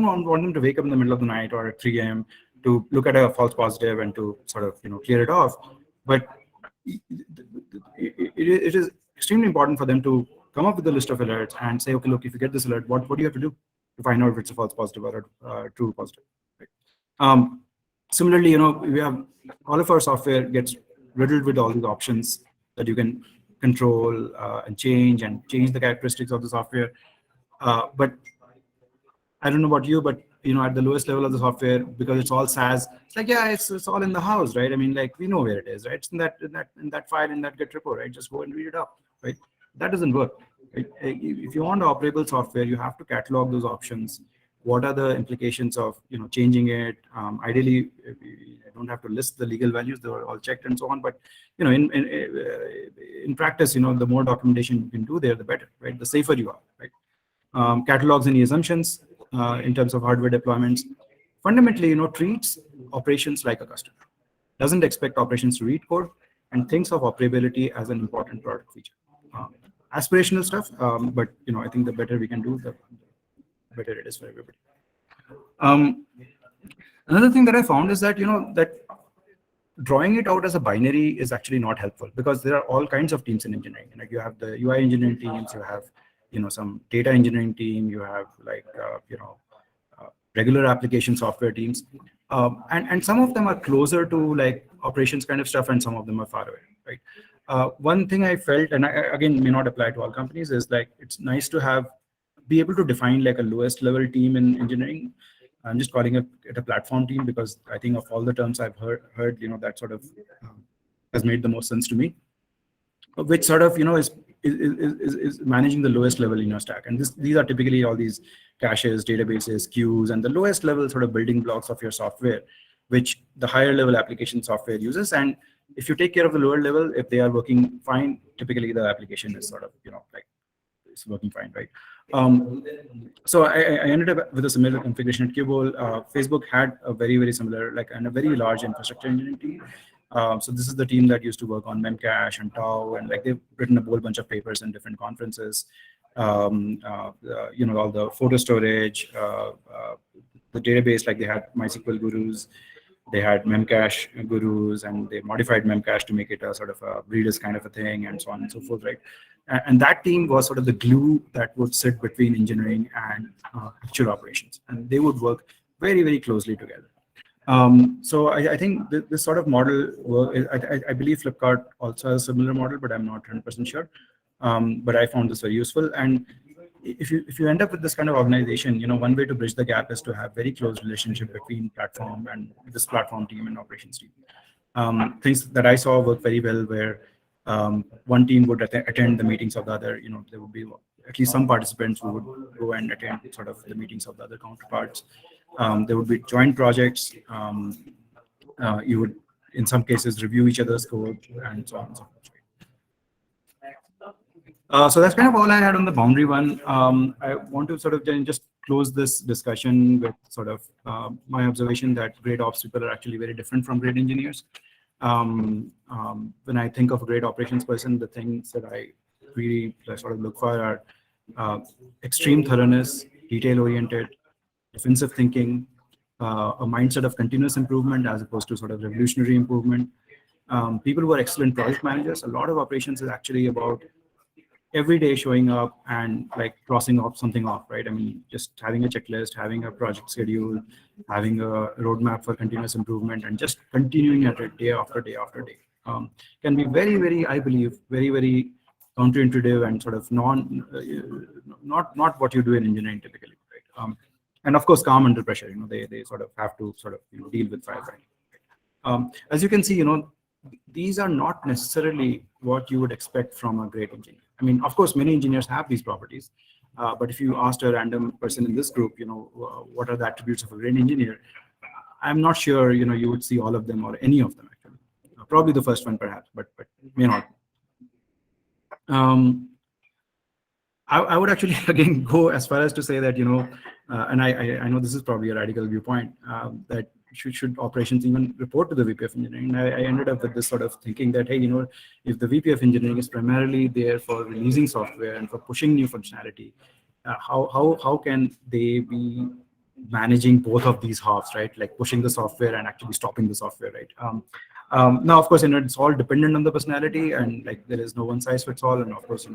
want them to wake up in the middle of the night or at 3 a.m. to look at a false positive and to sort of, clear it off. But it is extremely important for them to come up with a list of alerts and say, okay, look, if you get this alert, what do you have to do to find out if it's a false positive or a true positive, right? Similarly, we have all of our software gets riddled with all these options that you can control and change the characteristics of the software. But I don't know about you, but at the lowest level of the software, because it's all SaaS, it's like, yeah, it's all in the house, right? I mean, like, we know where it is, right? It's in that file, in that Git repo, right? Just go and read it up, right? That doesn't work, right? If you want operable software, you have to catalog those options. What are the implications of changing it? Ideally, I don't have to list the legal values; they are all checked and so on. But in practice, the more documentation you can do there, the better, right? The safer you are, right? Catalogs any assumptions in terms of hardware deployments. Fundamentally, treats operations like a customer. Doesn't expect operations to read code, and thinks of operability as an important product feature. Aspirational stuff, but I think the better we can do, the better it is for everybody. Another thing that I found is that that drawing it out as a binary is actually not helpful, because there are all kinds of teams in engineering. Like, you have the UI engineering teams, you have some data engineering team, you have like regular application software teams, and some of them are closer to like operations kind of stuff, and some of them are far away, right? One thing I felt, and I, again, may not apply to all companies, is like, it's nice to be able to define like a lowest level team in engineering. I'm just calling it a platform team, because I think of all the terms I've heard, that sort of has made the most sense to me, which sort of is managing the lowest level in your stack. And these are typically all these caches, databases, queues, and the lowest level sort of building blocks of your software, which the higher level application software uses. And if you take care of the lower level, if they are working fine, typically the application is sort of like, it's working fine, right? So I ended up with a similar configuration at Qbol. Facebook had a very, very similar, and a very large infrastructure engineering team. So this is the team that used to work on Memcache and Tau, and like, they've written a whole bunch of papers in different conferences. All the photo storage, the database, like they had MySQL gurus, they had Memcache gurus, and they modified Memcache to make it a sort of a Redis kind of a thing, and so on and so forth, right? And that team was sort of the glue that would sit between engineering and actual operations, and they would work very, very closely together. So I think this sort of model, I believe Flipkart also has a similar model, but I'm not 100% sure. But I found this very useful. And if you end up with this kind of organization, one way to bridge the gap is to have very close relationship between platform and this platform team and operations team. Things that I saw work very well, where one team would attend the meetings of the other. There would be at least some participants who would go and attend sort of the meetings of the other counterparts. There would be joint projects. You would, in some cases, review each other's code and so on and so forth. So that's kind of all I had on the boundary one. I want to sort of then just close this discussion with sort of my observation that great ops people are actually very different from great engineers. When I think of a great operations person, the things that I really sort of look for are extreme thoroughness, detail-oriented, defensive thinking, a mindset of continuous improvement as opposed to sort of revolutionary improvement. People who are excellent project managers. A lot of operations is actually about every day showing up and like crossing off something off, right? I mean, just having a checklist, having a project schedule, having a roadmap for continuous improvement, and just continuing at it day after day after day. Can be very, very, I believe, very, very counterintuitive and sort of not what you do in engineering typically, right? And of course, calm under pressure. They sort of have to sort of deal with firefighting. As you can see, these are not necessarily what you would expect from a great engineer. I mean, of course, many engineers have these properties, but if you asked a random person in this group, what are the attributes of a great engineer? I'm not sure, you would see all of them or any of them actually. Probably the first one, perhaps, but may not. I would actually again go as far as to say that and I know this is probably a radical viewpoint, that should operations even report to the VP of engineering. I ended up with this sort of thinking that, hey, if the VP of engineering is primarily there for releasing software and for pushing new functionality, how can they be managing both of these halves, right? Like pushing the software and actually stopping the software, right? Now, of course, it's all dependent on the personality, and like there is no one size fits all. And of course,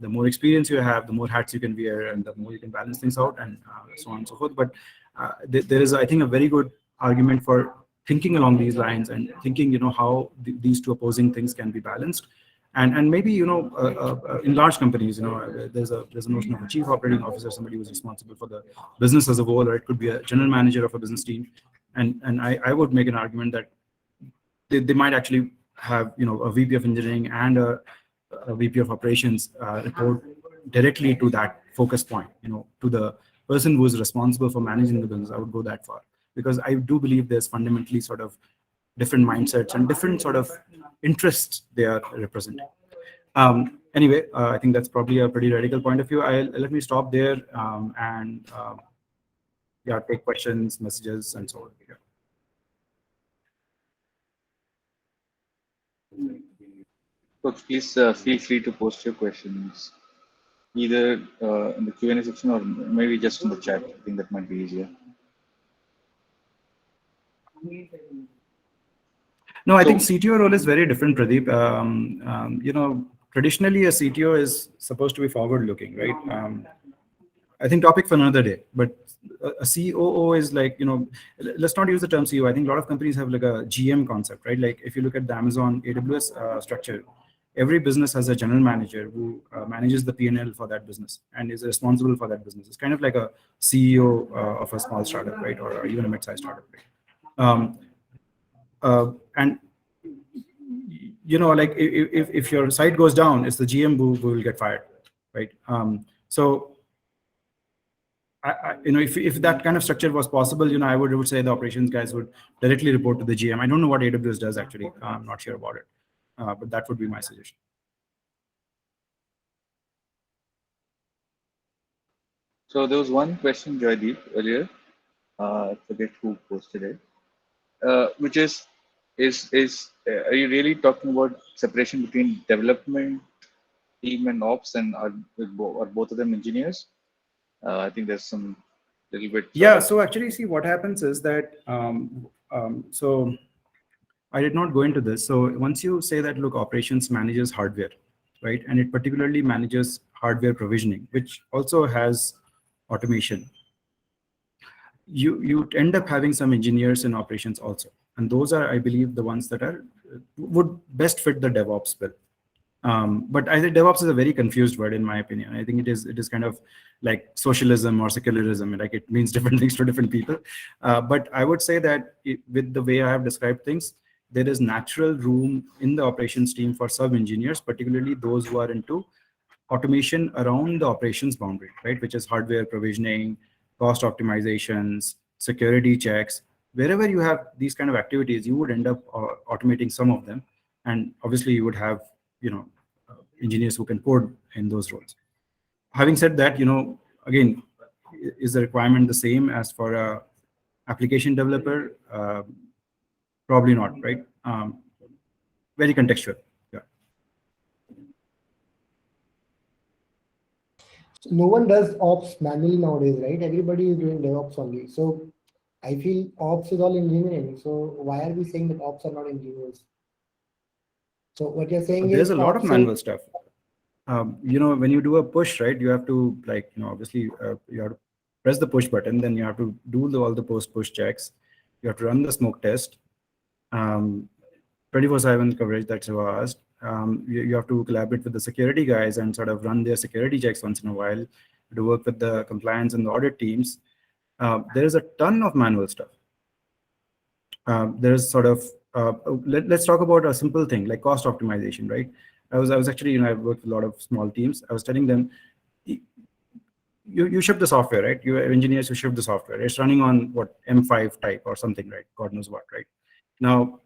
the more experience you have, the more hats you can wear, and the more you can balance things out, and so on and so forth. But there is, I think, a very good argument for thinking along these lines and thinking, how these two opposing things can be balanced. And maybe, in large companies, there's a notion of a chief operating officer, somebody who's responsible for the business as a whole, or it could be a general manager of a business team. And I would make an argument that they might actually have, a VP of engineering and a VP of operations report directly to that focus point, to the person who is responsible for managing the business. I would go that far, because I do believe there's fundamentally sort of different mindsets and different sort of interests they are representing. Anyway, I think that's probably a pretty radical point of view. Let me stop there and take questions, messages, and so on. Yeah. Folks, please feel free to post your questions either in the Q&A section or maybe just in the chat. I think that might be easier. No, I think CTO role is very different, Pradeep. Traditionally a CTO is supposed to be forward-looking, right? I think topic for another day, but a COO is like, let's not use the term CEO. I think a lot of companies have like a GM concept, right? Like if you look at the Amazon AWS structure, every business has a general manager who manages the P&L for that business and is responsible for that business. It's kind of like a CEO of a small startup, right? Or even a mid-sized startup, right? And like if your site goes down, it's the GM who will get fired, right? So if that kind of structure was possible, I would say the operations guys would directly report to the GM. I don't know what AWS does actually. I'm not sure about it, but that would be my suggestion. So there was one question, Joydeep, earlier. I forget who posted it, which is are you really talking about separation between development team and ops, and are both of them engineers? I think there's some little bit. Yeah. So actually, see, what happens is that so I did not go into this. So once you say that, look, operations manages hardware, right, and it particularly manages hardware provisioning, which also has automation. You end up having some engineers in operations also, and those are, I believe, the ones that would best fit the DevOps bill. But I think DevOps is a very confused word in my opinion. I think it is kind of like socialism or secularism. Like it means different things to different people. But I would say that with the way I have described things, there is natural room in the operations team for sub-engineers, particularly those who are into automation around the operations boundary, right? Which is hardware provisioning, cost optimizations, security checks. Wherever you have these kind of activities, you would end up automating some of them. And obviously you would have, engineers who can code in those roles. Having said that, again, is the requirement the same as for a application developer? Probably not, right? Very contextual. Yeah. So no one does ops manually nowadays, right? Everybody is doing DevOps only. So I feel ops is all engineering. So why are we saying that ops are not engineers? So what you're saying There's is a lot of ops manual stuff. When you do a push, right, you have to obviously you have to press the push button, then you have to do all the post-push checks. You have to run the smoke test. 24/7 coverage, that's what I asked. You have to collaborate with the security guys and sort of run their security checks once in a while, to work with the compliance and the audit teams. There is a ton of manual stuff. There's sort of, let's talk about a simple thing like cost optimization, right? I was actually, I've worked with a lot of small teams. I was telling them, you ship the software, right? You are engineers who ship the software. It's running on what, M5 type or something, right? God knows what, right? Now,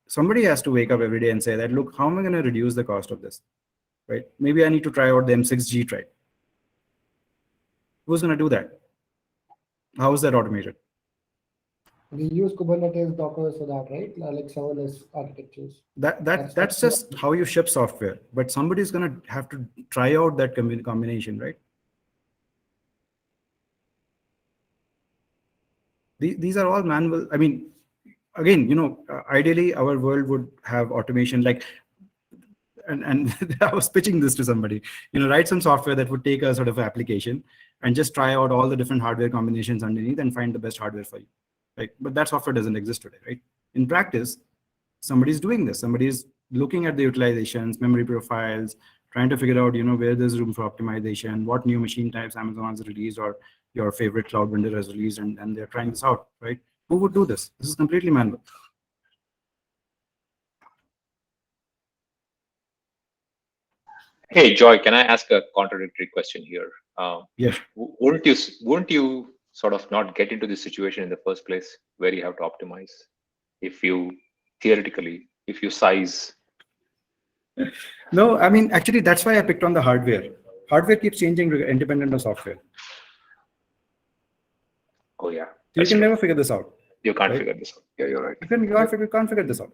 somebody has to wake up every day and say that, look, how am I going to reduce the cost of this, right? Maybe I need to try out the M6G tribe. Who's going to do that? How is that automated? we use Kubernetes, Docker for that, right? Like serverless architectures. That's just how you ship software. But somebody's going to have to try out that combination, right? These are all manual. I mean, again, ideally our world would have automation and I was pitching this to somebody, write some software that would take a sort of application and just try out all the different hardware combinations underneath and find the best hardware for you. Right? But that software doesn't exist today, right? In practice, somebody's doing this. Somebody's looking at the utilizations, memory profiles, trying to figure out, where there's room for optimization, what new machine types Amazon has released or your favorite cloud vendor has released, and they're trying this out, right? Who would do this? This is completely manual. Hey, Joy, can I ask a contradictory question here? Yes. Wouldn't you sort of not get into this situation in the first place where you have to optimize if you size? No, I mean, actually, that's why I picked on the hardware. Hardware keeps changing independent of software. Oh, yeah. You can never figure this out. You can't right? figure this out. Yeah, you're right. You can't figure this out.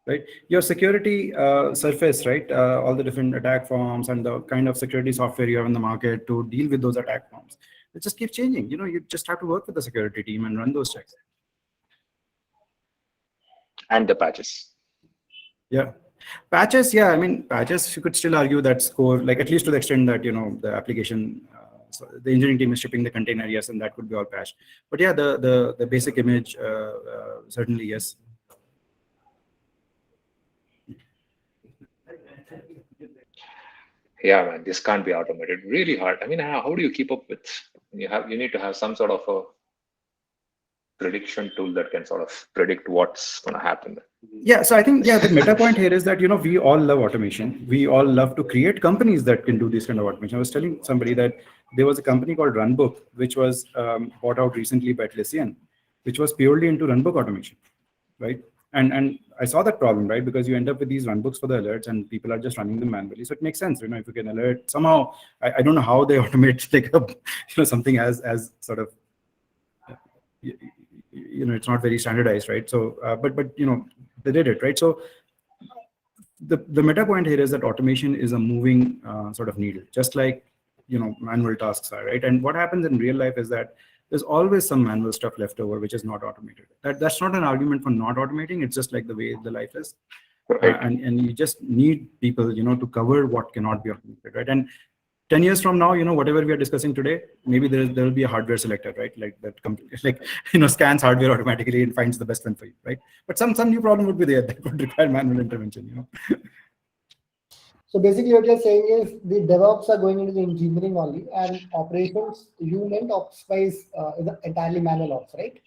Right? Your security surface, right? All the different attack forms and the kind of security software you have in the market to deal with those attack forms. It just keeps changing. You just have to work with the security team and run those checks. And the patches. Yeah. Patches, yeah. I mean, patches, you could still argue that's core, like at least to the extent that, the application, so the engineering team is shipping the container, yes, and that could be all patched. But yeah, the basic image, certainly, yes. Yeah, man, this can't be automated. Really hard. I mean, how do you keep up with? You need to have some sort of a prediction tool that can sort of predict what's going to happen. Yeah, so I think, the meta point here is that, we all love automation. We all love to create companies that can do this kind of automation. I was telling somebody that there was a company called Runbook, which was bought out recently by Atlassian, which was purely into runbook automation, right? And I saw that problem, right? Because you end up with these runbooks for the alerts and people are just running them manually. So it makes sense, if you can alert somehow. I don't know how they automate like something as sort of, it's not very standardized, right? So, but they did it, right? So the meta point here is that automation is a moving sort of needle, just like, manual tasks are, right? And what happens in real life is that there's always some manual stuff left over which is not automated. That's not an argument for not automating. It's just like the way the life is. Right. And you just need people, to cover what cannot be automated, right? And 10 years from now, whatever we are discussing today, maybe there will be a hardware selector, right? Like that, scans hardware automatically and finds the best one for you, right? But some new problem would be there that would require manual intervention, So basically what you're saying is the DevOps are going into the engineering only, and operations, you meant ops wise is entirely manual ops, right?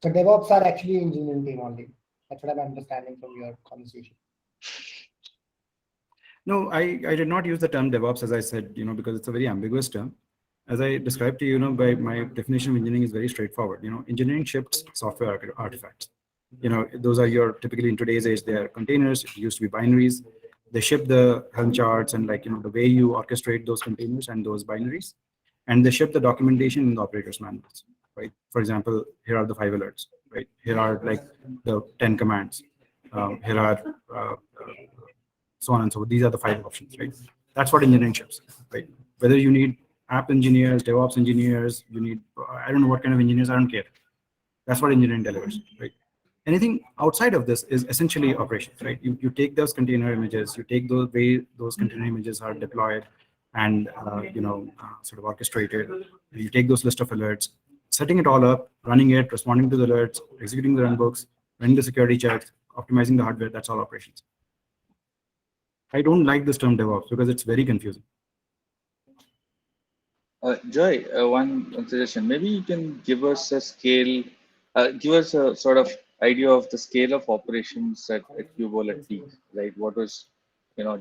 So DevOps are actually engineering team only. That's what I'm understanding from your conversation. No, I did not use the term DevOps, as I said, because it's a very ambiguous term. as I described to you, by my definition of engineering is very straightforward. Engineering ships software artifacts. Those are your typically in today's age, they are containers. It used to be binaries. They ship the Helm charts and the way you orchestrate those containers and those binaries, and they ship the documentation in the operators manuals, right? For example, here are the 5 alerts, right? Here are the 10 commands. Here are so on and so forth. These are the 5 options, right? That's what engineering ships, right? Whether you need app engineers, DevOps engineers, you need, I don't know what kind of engineers, I don't care. That's what engineering delivers, right? Anything outside of this is essentially operations, right? You take those container images, you take those way those container images are deployed and sort of orchestrated. You take those list of alerts, setting it all up, running it, responding to the alerts, executing the runbooks, running the security checks, optimizing the hardware. That's all operations. I don't like this term DevOps because it's very confusing. Joy, one suggestion. Maybe you can give us a scale, give us a sort of idea of the scale of operations at Qbol at peak, right? What was,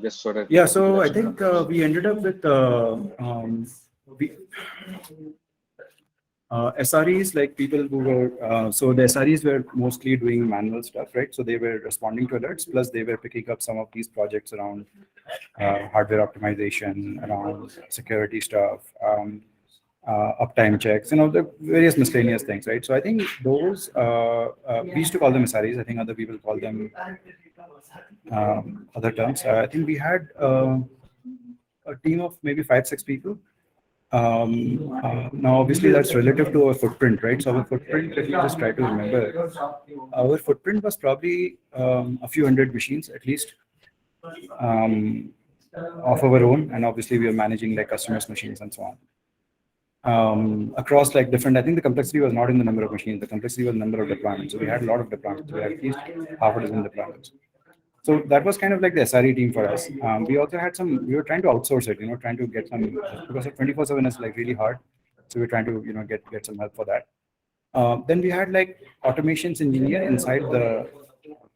just sort of. Yeah, so I think we ended up with SREs, like people who were, so the SREs were mostly doing manual stuff, right? So they were responding to alerts, plus they were picking up some of these projects around hardware optimization, around security stuff, uptime checks, the various miscellaneous things, right? So I think those, we used to call them SREs. I think other people call them other terms. I think we had a team of maybe 5-6 people. Now, obviously, that's relative to our footprint, right? So our footprint, if you just try to remember, our footprint was probably a few hundred machines at least of our own, and obviously we are managing customers' machines and so on. Across different, I think the complexity was not in the number of machines, the complexity was the number of deployments. So we had a lot of deployments. We had at least half a dozen deployments. So that was kind of like the SRE team for us. We also had we were trying to outsource it, trying to get some, because 24/7 is really hard. So we're trying to, get some help for that. Then we had automations engineer inside the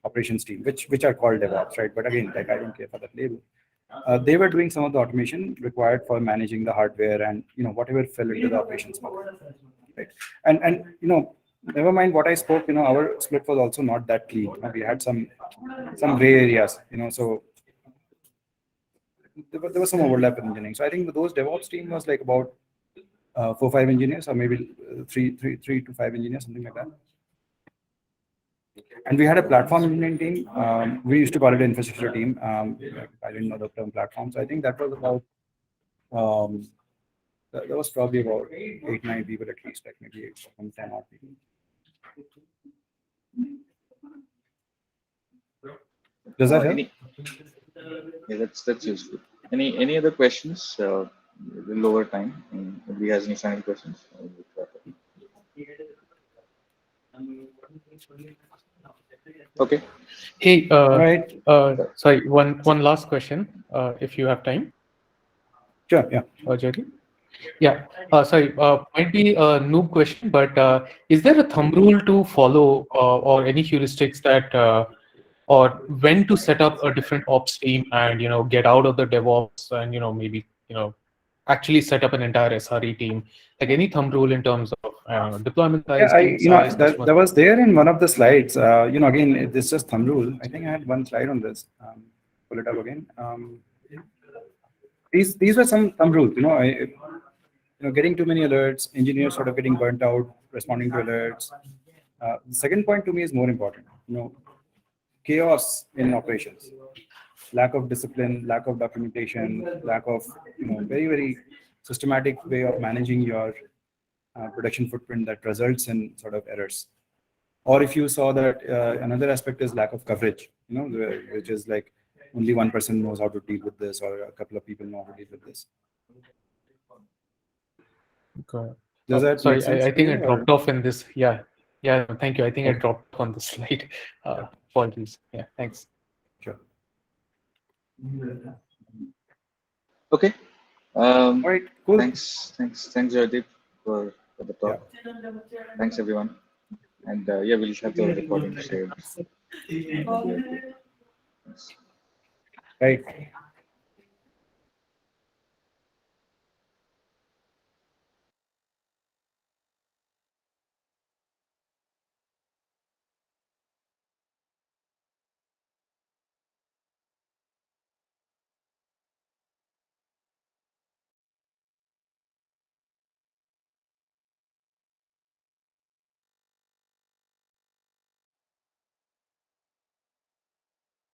operations team, which are called DevOps, right? But again, I don't care for that label. They were doing some of the automation required for managing the hardware and, whatever fell into the operations part, right? And never mind what I spoke, our split was also not that clean. We had some gray areas, so there was some overlap in engineering. So I think those DevOps team was about 4-5 engineers, or maybe 3 to 5 engineers, something like that. And we had a platform engineering team. We used to call it an infrastructure team. I didn't know the term platform. So I think that was about, there was probably about 8-9 people at least, maybe 10 odd people. Does that help? Yeah, that's useful. Any other questions? A little over time. Nobody has any final questions? Okay. Hey, Right. sorry, one last question, if you have time. Sure, yeah. Jerry? Yeah, sorry, might be a noob question, but is there a thumb rule to follow or any heuristics that, or when to set up a different ops team and, get out of the DevOps and, maybe, actually set up an entire SRE team? Like any thumb rule in terms of deployment size? Yeah, that was there in one of the slides. Again, this is just thumb rule. I think I had one slide on this. Pull it up again. These were some thumb rules. Getting too many alerts, engineers sort of getting burnt out, responding to alerts. The second point to me is more important. Chaos in operations, lack of discipline, lack of documentation, lack of very, very systematic way of managing your production footprint that results in sort of errors. Or if you saw that another aspect is lack of coverage, which is only one person knows how to deal with this, or a couple of people know how to deal with this. Okay. Does that sorry, make sense I think I to you, dropped off in this. Yeah, thank you. I think I Okay. dropped off on this slide. Apologies. Yeah, thanks. Sure. Okay. All right, cool. Thanks, Jaydeep, for the talk. Thanks, everyone. And yeah, we'll have the recording shared. Right.